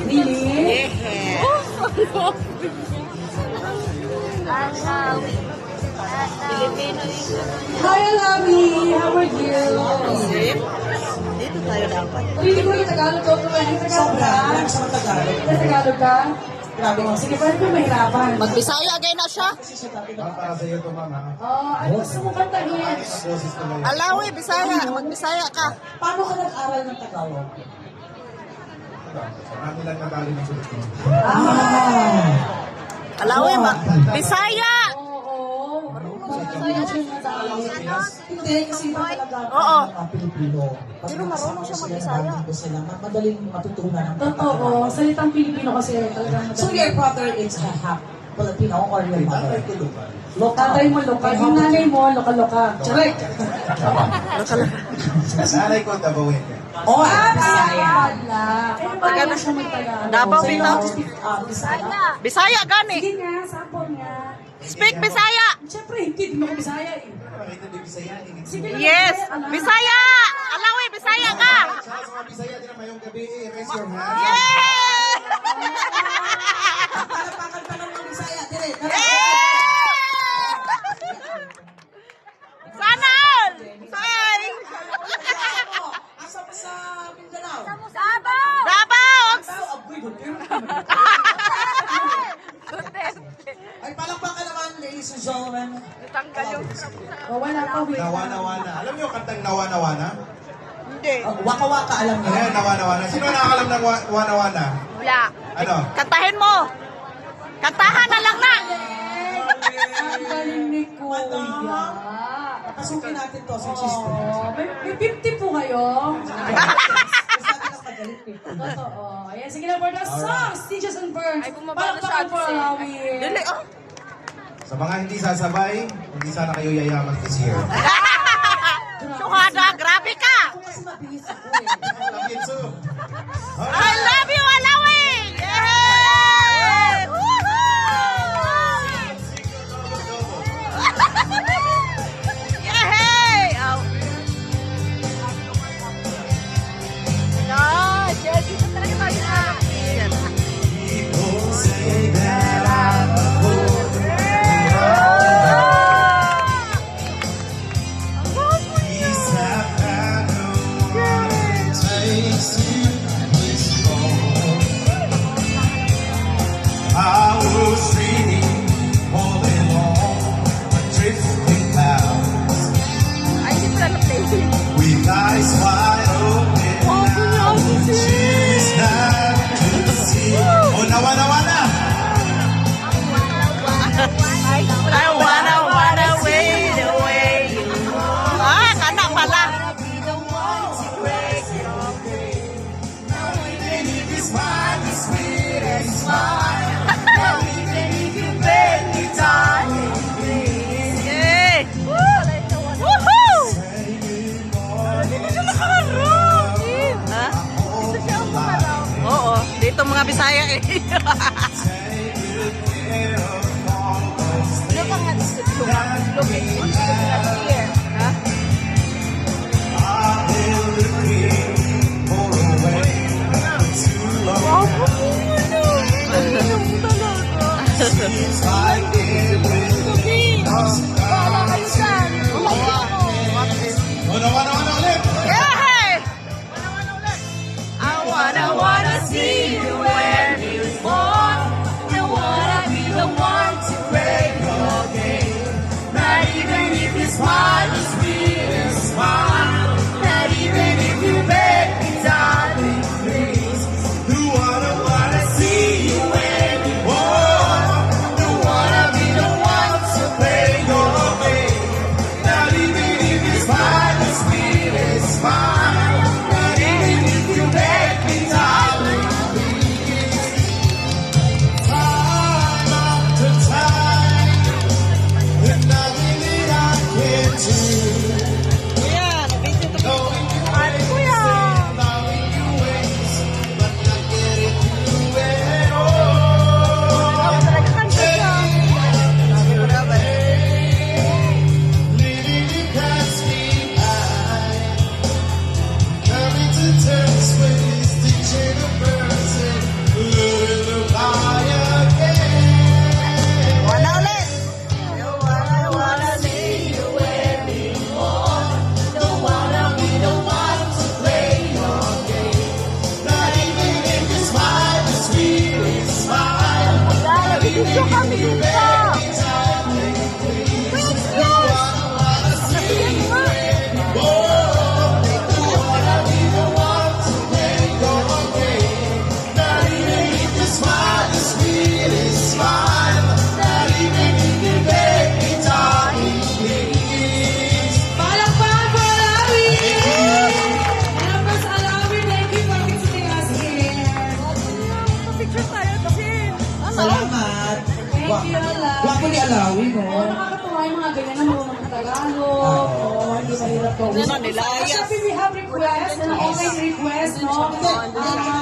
Really? Hi, Alawi! How are you? Dito tayo dapat. Hindi ko yung Tagalog ko. Tagalog Sa Tagalog. Tagalog ka? Grabe mo. Sige, paano ko mahirapan? Magbisaya gay na siya. Para sa iyo to, mama. Ano gusto mo kantahin? Boses ko lang. Alawi, Bisaya. Magbisaya ka. Paano ka nag-aral ng Tagalog? Marami lang nadali ng sulit ko. Alawi, Bisaya. Oo. Hindi, kasi iba talaga Oo. ang mga Pilipino. Pero marunong siya mag-Bisaya. Madaling matutunan ang Totoo. Salitang Pilipino kasi talagang So your brother is half Filipino or your mother? Local. Tatay mo lokal. Yung nanay mo, lokal-lokal. Correct. Nanay ko, Dabawin. Oh, Bisaya. Wala. Kaya ba siya magtagalog? Davao, So you Bitaw. know to speak Bisaya? Bisaya gani. Sige nga, sample nga. Speak Bisaya. Siyempre, hindi mo ko Bisaya eh. Nakita din Bisaya. Sige lang. Yes. Bisaya. Alawi, Bisaya ka. Sa mga Bisaya din na mayong gabi, raise your hand. Yeah! Palapakan pa ng Bisaya. Dire. Sana all. Bye. Asa pa sa Mindanao? Davao. Tao, aboy, Ay, palakpakan naman, ladies and gentlemen. O, wala pa. Wait. Nawana-wana. Alam niyo kantang Nawana-wana? Hindi. Waka-waka, alam niyo. Ayan, Nawana-wana. Sino nakakalam ng Wana-wana? Wala. Ano? Kantahin mo. Kantahan na lang na. Ang galing ni Kuya. Pasukin natin to sa chispo. Oh, may 50 po kayo. Kasi natin ang magaling people. Totoo. Ayan, sige na for the songs, Stitches and Burns. Ay, bumaba na siya, Palakpakan for Alawi. Dili, oh. Sa mga hindi sasabay, hindi sana kayo yayaman this year. Suhada, grabe ka. Ako kasi mabilis ako eh. Love you too. I love you, Alawi. Yay! Woohoo! Yay! Oh. Ah, jadi kita talaga tayo. People say that I'm a fool. Please have found no one takes you this far. I was dreaming all day long, drifting clouds Ay, hindi pala na-play. with eyes wide open. I would choose not to see. Oh, nawa-nawa-na! I wanna wait away. Ah, kana pala. Yay! Woohoo! Dito siya nakaharap. Ha? Dito siya nakaharap. Oo, dito mga Bisaya eh. Ano ba nga ha? Wow, Yay! I wanna see you where you born. I wanna be the one to break your game. Not even if you smile, the sweetest smile. Not even if you beg me, darling, please. Wanna see you when you want. Don't wanna be the one to play your game. Not even if you smile, the sweetest smile. Not even if you beg me, darling. Time after time, there's nothing that I can do. Kuya, nabidyo to. Knowing you Ay, kuya. loving you ways, but not getting through it all. Talaga kanta siya. Living in past me, I to. Ano na nila? Siyempre, we have request, always request, no?